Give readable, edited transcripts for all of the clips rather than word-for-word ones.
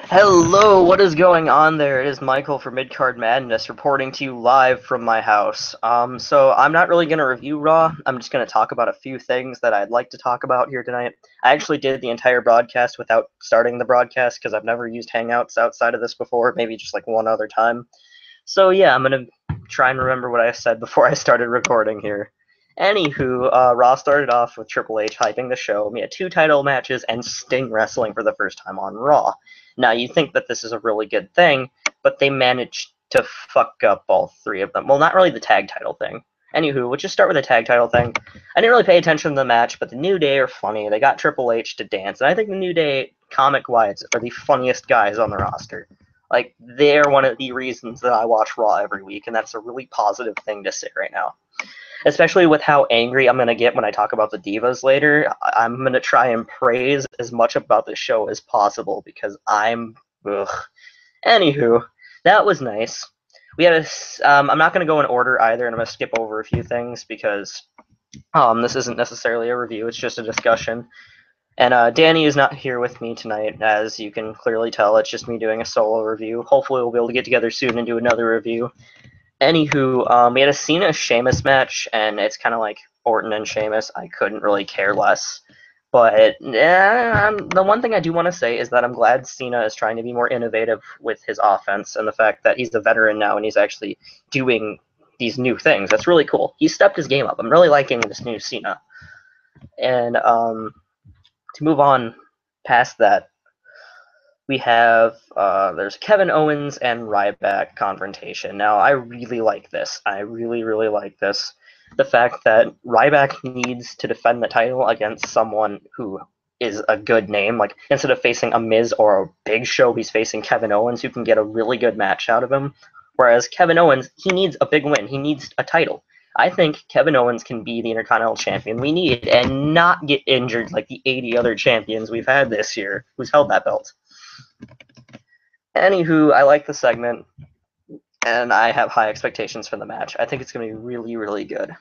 Hello, what is going on there? It is Michael from Midcard Madness reporting to you live from my house. So I'm not really going to review Raw. I'm just going to talk about a few things that I'd like to talk about here tonight. I actually did the entire broadcast without starting the broadcast because I've never used Hangouts outside of this before, maybe just like one other time. So yeah, I'm going to try and remember what I said before I started recording here. Anywho, Raw started off with Triple H hyping the show. We had 2 title matches and Sting wrestling for the first time on Raw. Now, you think that this is a really good thing, but they managed to fuck up all 3 of them. Well, not really the tag title thing. Anywho, we'll just start with the tag title thing. I didn't really pay attention to the match, but the New Day are funny. They got Triple H to dance, and I think the New Day, comic-wise, are the funniest guys on the roster. Like, they're one of the reasons that I watch Raw every week, and that's a really positive thing to say right now. Especially with how angry I'm going to get when I talk about the Divas later. I'm going to try and praise as much about the show as possible because I'm... Ugh. Anywho, that was nice. We had I'm not going to go in order either, and I'm going to skip over a few things because this isn't necessarily a review, it's just a discussion. And Danny is not here with me tonight, as you can clearly tell. It's just me doing a solo review. Hopefully we'll be able to get together soon and do another review. Anywho, we had a Cena Sheamus match, and it's kind of like Orton and Sheamus. I couldn't really care less. But the one thing I do want to say is that I'm glad Cena is trying to be more innovative with his offense, and the fact that he's a veteran now and he's actually doing these new things. That's really cool. He stepped his game up. I'm really liking this new Cena. And to move on past that, we have there's Kevin Owens and Ryback confrontation. Now, I really like this. I really, really like this. The fact that Ryback needs to defend the title against someone who is a good name. Like, instead of facing a Miz or a Big Show, he's facing Kevin Owens, who can get a really good match out of him. Whereas Kevin Owens, he needs a big win. He needs a title. I think Kevin Owens can be the Intercontinental Champion we need and not get injured like the 80 other champions we've had this year who's held that belt. Anywho, I like the segment, and I have high expectations for the match. I think it's going to be really, really good.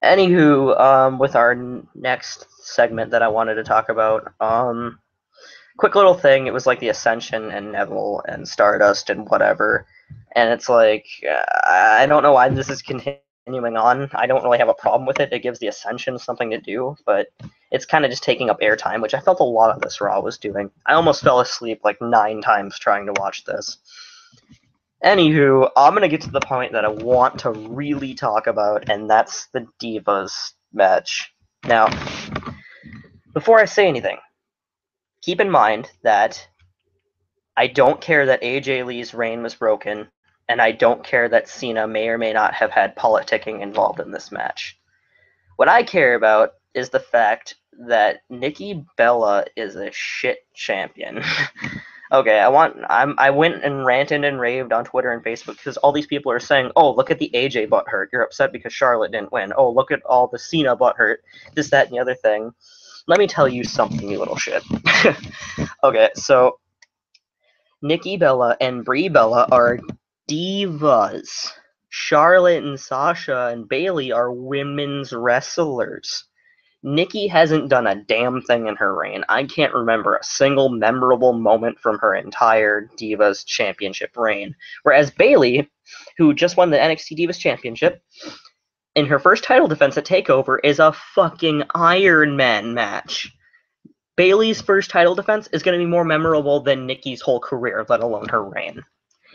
Anywho, with our next segment that I wanted to talk about, quick little thing, it was like the Ascension and Neville and Stardust and whatever, and it's like, I don't know why this is continuing on. I don't really have a problem with it. It gives the Ascension something to do, but it's kind of just taking up airtime, which I felt a lot of this Raw was doing. I almost fell asleep like 9 times trying to watch this. Anywho, I'm going to get to the point that I want to really talk about, and that's the Divas match. Now, before I say anything, keep in mind that I don't care that AJ Lee's reign was broken, and I don't care that Cena may or may not have had politicking involved in this match. What I care about is the fact that Nikki Bella is a shit champion. Okay, I went and ranted and raved on Twitter and Facebook because all these people are saying, oh, look at the AJ butthurt. You're upset because Charlotte didn't win. Oh, look at all the Cena butthurt. This, that, and the other thing. Let me tell you something, you little shit. Okay, so Nikki Bella and Brie Bella are divas. Charlotte and Sasha and Bayley are women's wrestlers. Nikki hasn't done a damn thing in her reign. I can't remember a single memorable moment from her entire Divas Championship reign. Whereas Bayley, who just won the NXT Divas Championship, in her first title defense at TakeOver, is a fucking Iron Man match. Bayley's first title defense is going to be more memorable than Nikki's whole career, let alone her reign.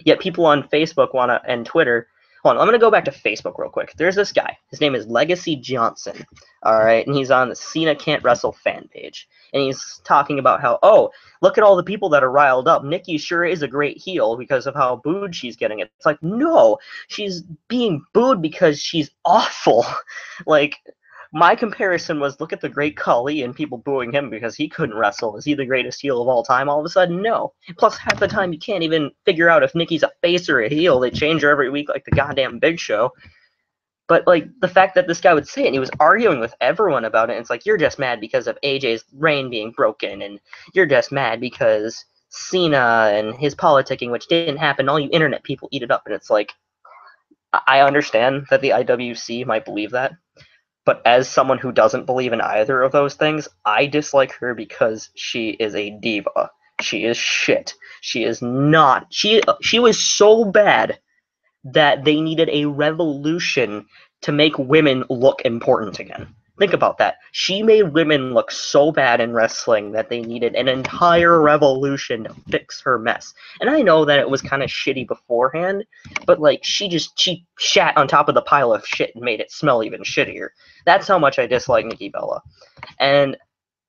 Yet people on Facebook and Twitter. Hold on, I'm going to go back to Facebook real quick. There's this guy. His name is Legacy Johnson. All right, and he's on the Cena Can't Wrestle fan page. And he's talking about how, oh, look at all the people that are riled up. Nikki sure is a great heel because of how booed she's getting. It's like, no, she's being booed because she's awful. Like, my comparison was, look at the great Khali and people booing him because he couldn't wrestle. Is he the greatest heel of all time? All of a sudden, no. Plus, half the time, you can't even figure out if Nikki's a face or a heel. They change her every week like the goddamn Big Show. But, like, the fact that this guy would say it, and he was arguing with everyone about it, and it's like, you're just mad because of AJ's reign being broken, and you're just mad because Cena and his politicking, which didn't happen, all you internet people eat it up. And it's like, I understand that the IWC might believe that. But as someone who doesn't believe in either of those things, I dislike her because she is a diva. She is shit. She is not. She was so bad that they needed a revolution to make women look important again. Think about that. She made women look so bad in wrestling that they needed an entire revolution to fix her mess. And I know that it was kind of shitty beforehand, but like she shat on top of the pile of shit and made it smell even shittier. That's how much I dislike Nikki Bella. And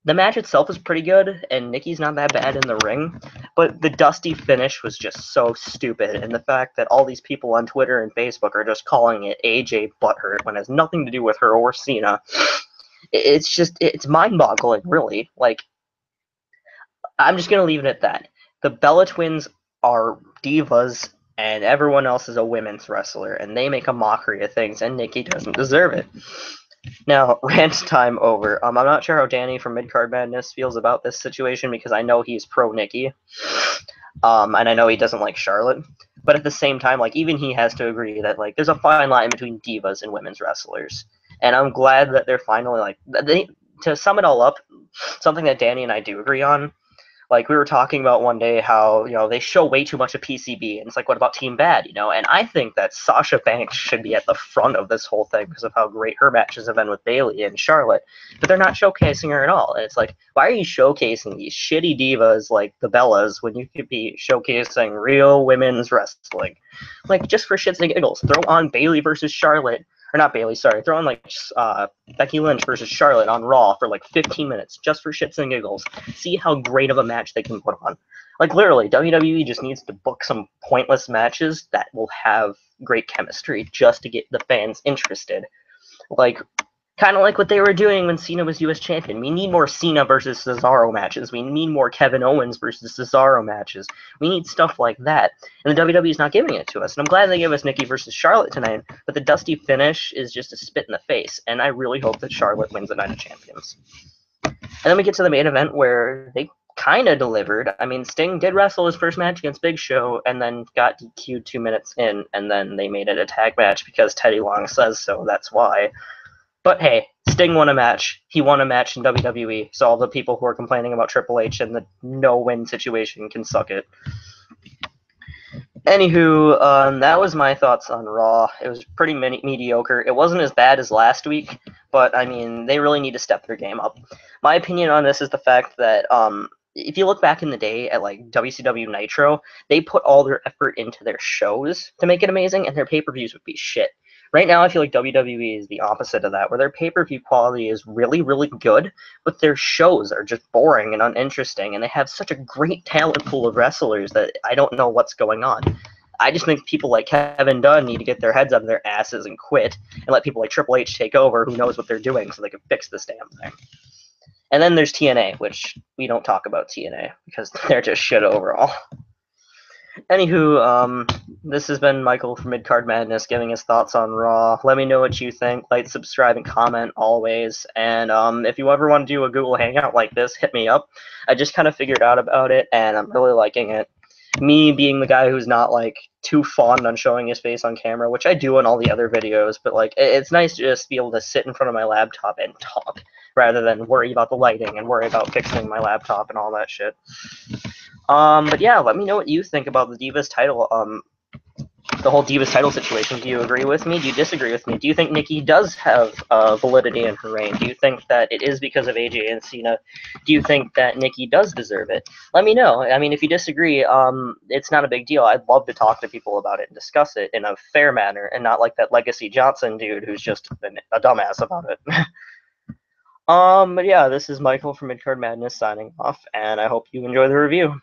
the match itself was pretty good, and Nikki's not that bad in the ring, but the dusty finish was just so stupid, and the fact that all these people on Twitter and Facebook are just calling it AJ Butthurt when it has nothing to do with her or Cena, it's mind-boggling, really. Like, I'm just gonna leave it at that. The Bella Twins are divas, and everyone else is a women's wrestler, and they make a mockery of things, and Nikki doesn't deserve it. Now, rant time over. I'm not sure how Danny from Midcard Madness feels about this situation because I know he's pro Nikki, and I know he doesn't like Charlotte. But at the same time, like even he has to agree that like there's a fine line between divas and women's wrestlers, and I'm glad that they're finally like to sum it all up. Something that Danny and I do agree on. Like we were talking about one day how they show way too much of PCB, and it's like, what about Team Bad? And I think that Sasha Banks should be at the front of this whole thing because of how great her matches have been with Bayley and Charlotte, but they're not showcasing her at all. And it's like, why are you showcasing these shitty divas like the Bellas when you could be showcasing real women's wrestling? Like just for shits and giggles, throw on Bayley versus Charlotte. Or not Bayley, sorry. Throw on like Becky Lynch versus Charlotte on Raw for like 15 minutes just for shits and giggles. See how great of a match they can put on. Like literally, WWE just needs to book some pointless matches that will have great chemistry just to get the fans interested. Like kind of like what they were doing when Cena was U.S. champion. We need more Cena versus Cesaro matches. We need more Kevin Owens versus Cesaro matches. We need stuff like that. And the WWE is not giving it to us. And I'm glad they gave us Nikki versus Charlotte tonight, but the dusty finish is just a spit in the face. And I really hope that Charlotte wins the Night of Champions. And then we get to the main event where they kind of delivered. I mean, Sting did wrestle his first match against Big Show and then got DQ'd 2 minutes in, and then they made it a tag match because Teddy Long says so. That's why. But hey, Sting won a match. He won a match in WWE, so all the people who are complaining about Triple H and the no-win situation can suck it. Anywho, that was my thoughts on Raw. It was pretty mediocre. It wasn't as bad as last week, but I mean, they really need to step their game up. My opinion on this is the fact that if you look back in the day at like WCW Nitro, they put all their effort into their shows to make it amazing, and their pay-per-views would be shit. Right now, I feel like WWE is the opposite of that, where their pay-per-view quality is really, really good, but their shows are just boring and uninteresting, and they have such a great talent pool of wrestlers that I don't know what's going on. I just think people like Kevin Dunn need to get their heads out of their asses and quit, and let people like Triple H take over who knows what they're doing so they can fix this damn thing. And then there's TNA, which we don't talk about TNA, because they're just shit overall. Anywho, this has been Michael from Midcard Madness giving his thoughts on Raw. Let me know what you think. Like, subscribe, and comment always. And if you ever want to do a Google Hangout like this, hit me up. I just kind of figured out about it, and I'm really liking it. Me being the guy who's not, like, too fond on showing his face on camera, which I do in all the other videos, but, like, it's nice to just be able to sit in front of my laptop and talk, rather than worry about the lighting and worry about fixing my laptop and all that shit. But yeah, let me know what you think about the Divas title, the whole Divas title situation. Do you agree with me? Do you disagree with me? Do you think Nikki does have validity in her reign? Do you think that it is because of AJ and Cena? Do you think that Nikki does deserve it? Let me know. I mean, if you disagree, it's not a big deal. I'd love to talk to people about it and discuss it in a fair manner, and not like that Legacy Johnson dude who's just a dumbass about it. But yeah, this is Michael from Midcard Madness signing off, and I hope you enjoy the review.